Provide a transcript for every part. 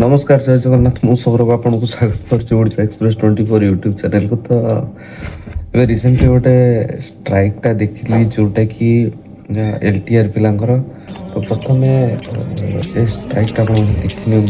नमस्कार जय जगन्नाथ मु सौरभ आपन को स्वागत करछि ओडिशा एक्सप्रेस 24 यूट्यूब चैनल को। तो ए रिसेंटली गोटे स्ट्राइक टा देखली जोटा कि एलटीआर पिलांकर। तो प्रथमे ए स्ट्राइक टा आपण देखिनि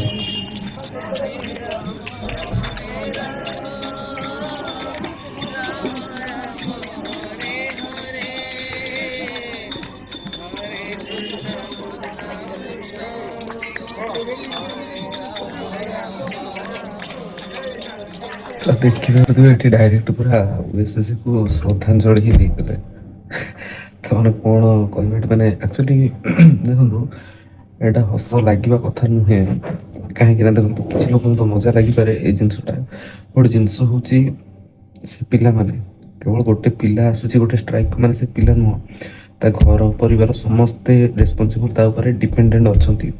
तो देखिबे एठी डायरेक्ट पूरा ओएसएस को श्रद्धांजलि ही देइतले। तो माने कोन कहबे माने एक्चुअली देखंतु एटा हस लागिबा कथा नुहे काहे कि ना देखंतु किछि लोक तो मजा लागि पारे ए जिंसटा बड जिंस होची से पिला माने केवल गोटे पिला आसुची गोटे स्ट्राइक माने से पिला नुह ता घर परिवार समस्ते रेस्पोंसिबल ता ऊपर डिपेंडेंट अछंती।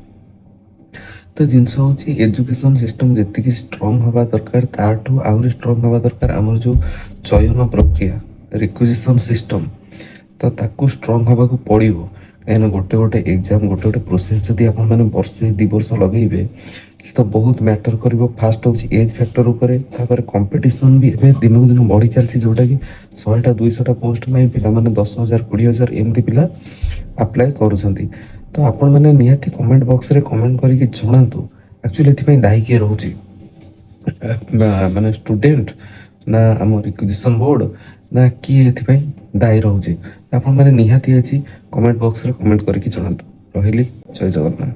तो जिनस हूँ एजुकेशन सिस्टम जी स्ट्रंग हवा दरकार ताठू आहरी स्ट्रंग हवा दरकार आमर जो चयन प्रक्रिया रिक्विजिशन सिस्टम तो ताकू स्ट्रंग हवा को पड़ो कहीं गोटे गोटे एग्जाम गोटे गोटे प्रोसेस जदि आप वर्षे 2 वर्ष लगेबे से तो बहुत मैटर कर। फास्ट हूँ एज फैक्टर उपर कंपटीशन भी एवं दिन को दिन बढ़ी चलती जोटा कि 100टा 200टा पोस्ट में पिला 10,000 20,000 एमती पिला अप्लाई करूछंती। तो आपण मैंने निहाती कमेंट बॉक्स रे कमेंट करके जनातु एक्चुअली एथि दायी किए रोचे माने स्टूडेंट ना आम रिक्विजिशन बोर्ड ना किए एथि दायी रोचे। आपण मैंने निहाती अछि कमेंट बॉक्स रे कमेंट करके जनातु। रहिली जय जगन्नाथ।